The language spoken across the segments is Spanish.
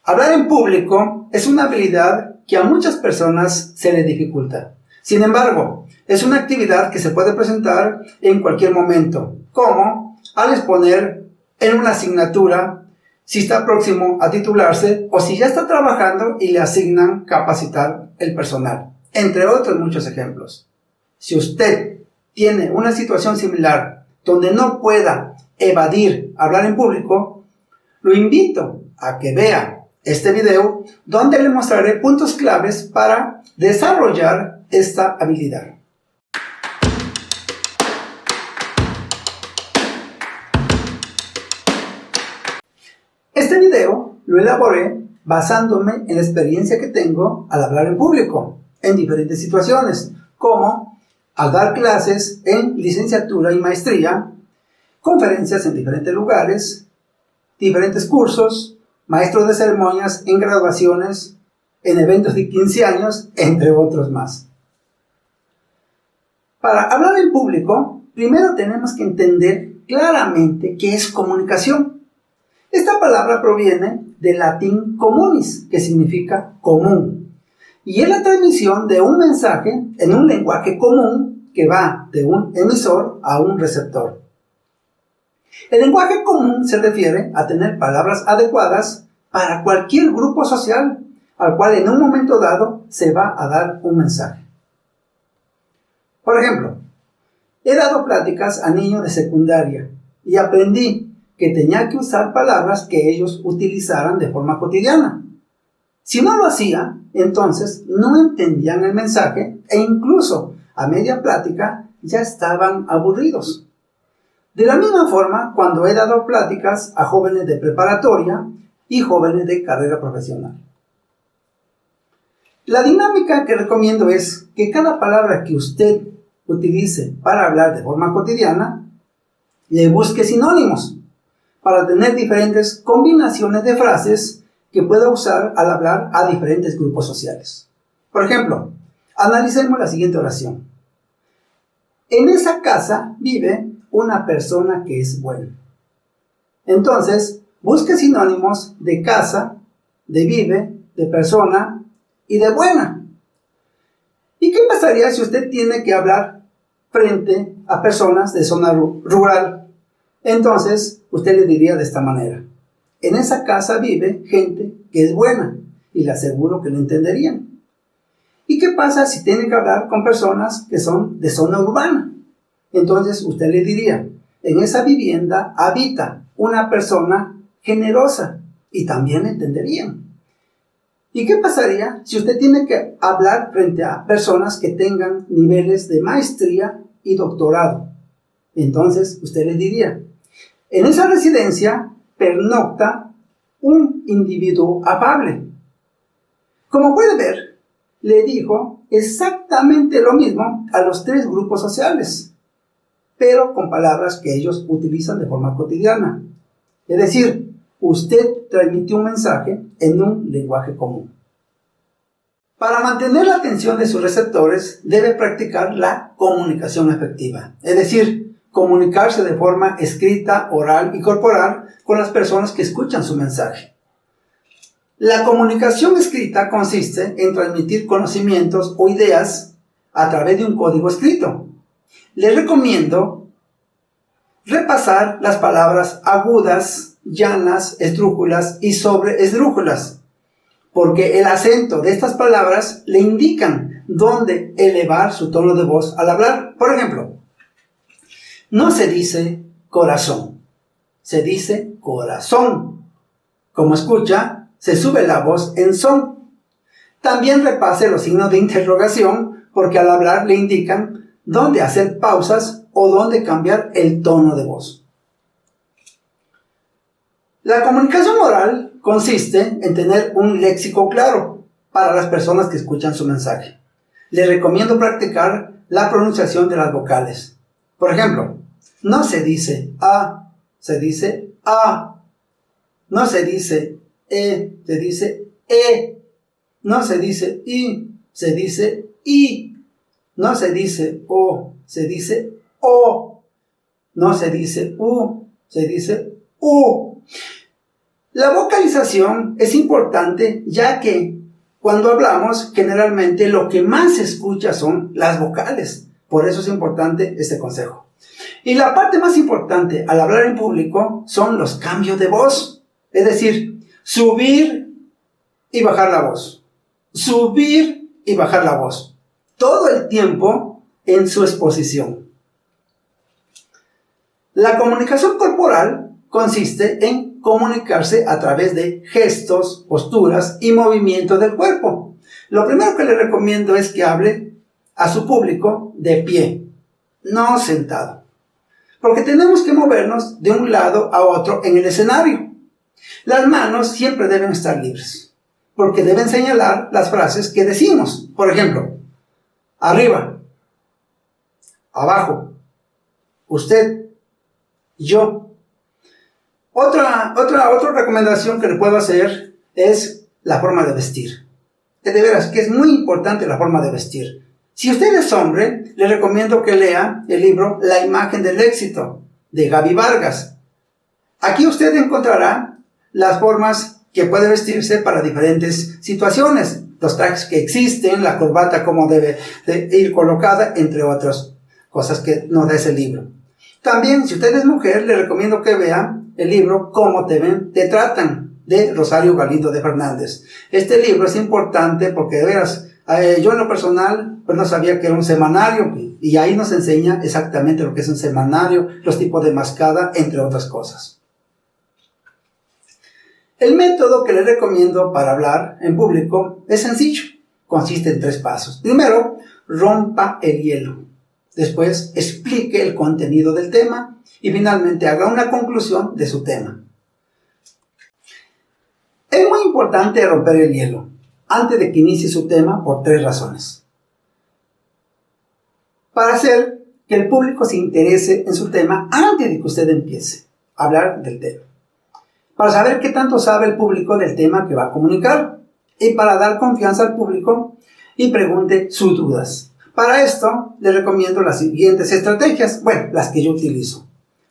Hablar en público es una habilidad que a muchas personas se les dificulta. Sin embargo, es una actividad que se puede presentar en cualquier momento, como al exponer en una asignatura, si está próximo a titularse o si ya está trabajando y le asignan capacitar el personal, entre otros muchos ejemplos. Si usted tiene una situación similar donde no pueda evadir hablar en público, lo invito a que vea este video donde le mostraré puntos claves para desarrollar esta habilidad. Este video lo elaboré basándome en la experiencia que tengo al hablar en público, en diferentes situaciones, como al dar clases en licenciatura y maestría, conferencias en diferentes lugares, diferentes cursos, maestros de ceremonias en graduaciones, en eventos de 15 años, entre otros más. Para hablar en público, primero tenemos que entender claramente qué es comunicación. Esta palabra proviene del latín communis, que significa común, y es la transmisión de un mensaje en un lenguaje común que va de un emisor a un receptor. El lenguaje común se refiere a tener palabras adecuadas para cualquier grupo social al cual en un momento dado se va a dar un mensaje. Por ejemplo, he dado pláticas a niños de secundaria y aprendí que tenía que usar palabras que ellos utilizaran de forma cotidiana. Si no lo hacía, entonces no entendían el mensaje e incluso a media plática ya estaban aburridos. De la misma forma, cuando he dado pláticas a jóvenes de preparatoria y jóvenes de carrera profesional. La dinámica que recomiendo es que cada palabra que usted utilice para hablar de forma cotidiana, le busque sinónimos para tener diferentes combinaciones de frases que pueda usar al hablar a diferentes grupos sociales. Por ejemplo, analicemos la siguiente oración. En esa casa vive una persona que es buena. Entonces, busque sinónimos de casa, de vive, de persona y de buena. ¿Y qué pasaría si usted tiene que hablar frente a personas de zona rural? Entonces, usted le diría de esta manera. En esa casa vive gente que es buena y le aseguro que lo entenderían. ¿Y qué pasa si tiene que hablar con personas que son de zona urbana? Entonces, usted le diría, en esa vivienda habita una persona generosa y también le entenderían. ¿Y qué pasaría si usted tiene que hablar frente a personas que tengan niveles de maestría y doctorado? Entonces, usted le diría, en esa residencia pernocta un individuo afable. Como puede ver, le dijo exactamente lo mismo a los tres grupos sociales, pero con palabras que ellos utilizan de forma cotidiana. Es decir, usted transmitió un mensaje en un lenguaje común. Para mantener la atención de sus receptores, debe practicar la comunicación efectiva, es decir, comunicarse de forma escrita, oral y corporal con las personas que escuchan su mensaje. La comunicación escrita consiste en transmitir conocimientos o ideas a través de un código escrito. Les recomiendo repasar las palabras agudas, llanas, esdrújulas y sobreesdrújulas, porque el acento de estas palabras le indican dónde elevar su tono de voz al hablar. Por ejemplo, no se dice corazón, se dice corazón. Como escucha, se sube la voz en son. También repase los signos de interrogación, porque al hablar le indican dónde hacer pausas o dónde cambiar el tono de voz. La comunicación oral consiste en tener un léxico claro para las personas que escuchan su mensaje. Les recomiendo practicar la pronunciación de las vocales. Por ejemplo, no se dice a, se dice a. No se dice se dice e. No se dice i, se dice i. No se dice o, se dice o. No se dice u, se dice u. La vocalización es importante, ya que cuando hablamos, generalmente lo que más se escucha son las vocales. Por eso es importante este consejo. Y la parte más importante al hablar en público son los cambios de voz. Es decir, subir y bajar la voz. Subir y bajar la voz. Todo el tiempo en su exposición. La comunicación corporal consiste en comunicarse a través de gestos, posturas y movimientos del cuerpo. Lo primero que le recomiendo es que hable a su público de pie, no sentado. Porque tenemos que movernos de un lado a otro en el escenario. Las manos siempre deben estar libres, porque deben señalar las frases que decimos. Por ejemplo, arriba, abajo, usted, yo. Otra recomendación que le puedo hacer es la forma de vestir. De veras que es muy importante la forma de vestir. Si usted es hombre, le recomiendo que lea el libro La imagen del éxito, de Gaby Vargas. Aquí usted encontrará las formas que puede vestirse para diferentes situaciones, los trajes que existen, la corbata cómo debe de ir colocada, entre otras cosas que nos da ese libro. También, si usted es mujer, le recomiendo que vea el libro Cómo te tratan, de Rosario Galindo de Fernández. Este libro es importante porque de veras, yo en lo personal pues no sabía que era un semanario, y ahí nos enseña exactamente lo que es un semanario, los tipos de mascada, entre otras cosas. El método que le recomiendo para hablar en público es sencillo, consiste en 3 pasos. Primero, rompa el hielo. Después, explique el contenido del tema y finalmente haga una conclusión de su tema. Es muy importante romper el hielo antes de que inicie su tema por 3 razones. Para hacer que el público se interese en su tema antes de que usted empiece a hablar del tema. Para saber qué tanto sabe el público del tema que va a comunicar y para dar confianza al público y pregunte sus dudas. Para esto, les recomiendo las siguientes estrategias, las que yo utilizo.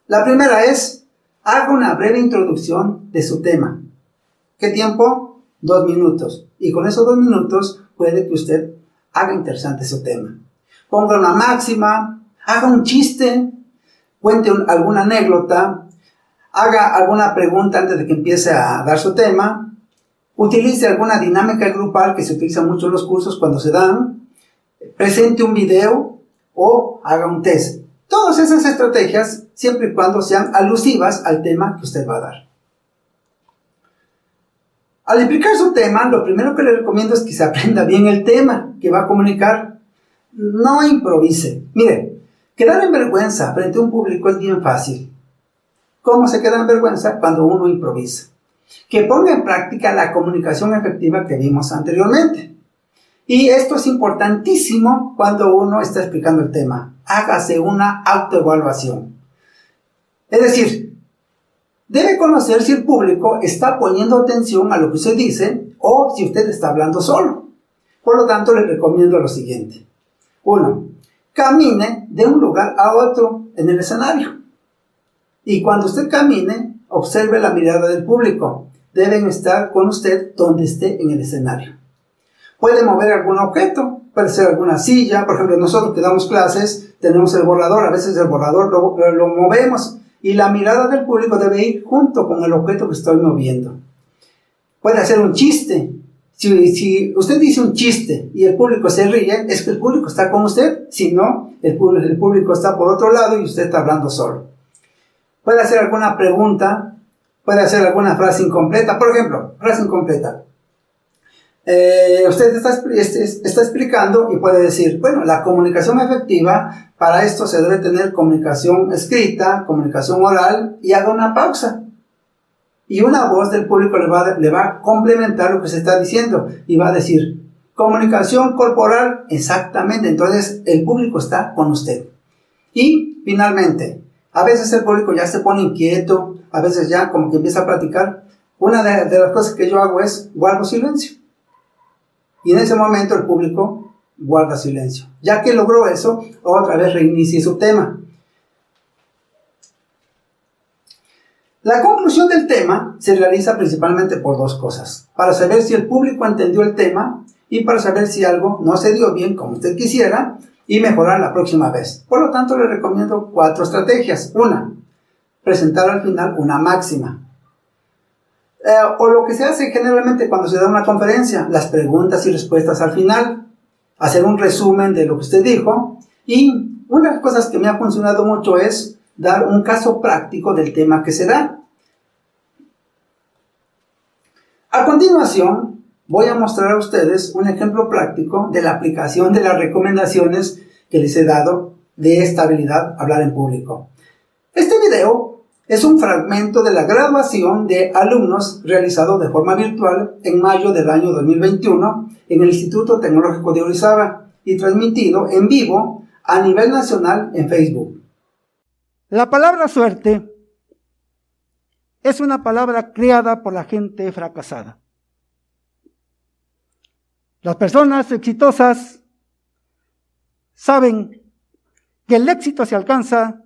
La primera es, haga una breve introducción de su tema. ¿Qué tiempo? 2 minutos. Y con esos 2 minutos puede que usted haga interesante su tema. Ponga una máxima, haga un chiste, cuente alguna anécdota, haga alguna pregunta antes de que empiece a dar su tema, utilice alguna dinámica grupal que se utiliza mucho en los cursos cuando se dan, presente un video o haga un test. Todas esas estrategias siempre y cuando sean alusivas al tema que usted va a dar. Al explicar su tema, lo primero que le recomiendo es que se aprenda bien el tema que va a comunicar. No improvise. Mire, quedar en vergüenza frente a un público es bien fácil. ¿Cómo se queda en vergüenza? Cuando uno improvisa. Que ponga en práctica la comunicación efectiva que vimos anteriormente. Y esto es importantísimo cuando uno está explicando el tema. Hágase una autoevaluación. Es decir, debe conocer si el público está poniendo atención a lo que usted dice o si usted está hablando solo. Por lo tanto, le recomiendo lo siguiente. 1. Camine de un lugar a otro en el escenario. Y cuando usted camine, observe la mirada del público. Deben estar con usted donde esté en el escenario. Puede mover algún objeto, puede ser alguna silla. Por ejemplo, nosotros que damos clases, tenemos el borrador. A veces el borrador lo movemos y la mirada del público debe ir junto con el objeto que estoy moviendo. Puede hacer un chiste. Si usted dice un chiste y el público se ríe, es que el público está con usted. Si no, el público está por otro lado y usted está hablando solo. Puede hacer alguna pregunta, puede hacer alguna frase incompleta. Por ejemplo, frase incompleta. Usted está explicando y puede decir, la comunicación efectiva, para esto se debe tener comunicación escrita, comunicación oral, y haga una pausa. Y una voz del público le va a complementar lo que se está diciendo y va a decir, comunicación corporal, exactamente. Entonces el público está con usted. Y finalmente, a veces el público ya se pone inquieto, a veces ya como que empieza a platicar. Una de las cosas que yo hago es guardo silencio. Y en ese momento el público guarda silencio. Ya que logró eso, otra vez reinicie su tema. La conclusión del tema se realiza principalmente por dos cosas: para saber si el público entendió el tema y para saber si algo no se dio bien como usted quisiera y mejorar la próxima vez. Por lo tanto, le recomiendo 4 estrategias. Una, presentar al final una máxima. O lo que se hace generalmente cuando se da una conferencia, las preguntas y respuestas al final, hacer un resumen de lo que usted dijo. Y una de las cosas que me ha funcionado mucho es dar un caso práctico del tema que se da. A continuación, voy a mostrar a ustedes un ejemplo práctico de la aplicación de las recomendaciones que les he dado de esta habilidad, hablar en público. Este video es un fragmento de la graduación de alumnos realizado de forma virtual en mayo del año 2021 en el Instituto Tecnológico de Orizaba y transmitido en vivo a nivel nacional en Facebook. La palabra suerte es una palabra creada por la gente fracasada. Las personas exitosas saben que el éxito se alcanza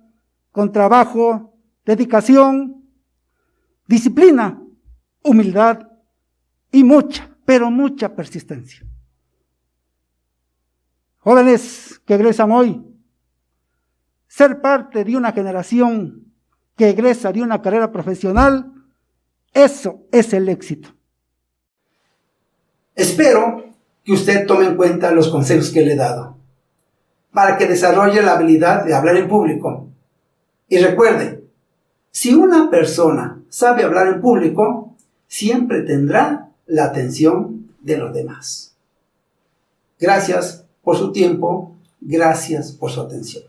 con trabajo, dedicación, disciplina, humildad y mucha, pero mucha persistencia. Jóvenes que egresan hoy, ser parte de una generación que egresa de una carrera profesional, eso es el éxito. Espero que usted tome en cuenta los consejos que le he dado para que desarrolle la habilidad de hablar en público. Y recuerde, si una persona sabe hablar en público, siempre tendrá la atención de los demás. Gracias por su tiempo, gracias por su atención.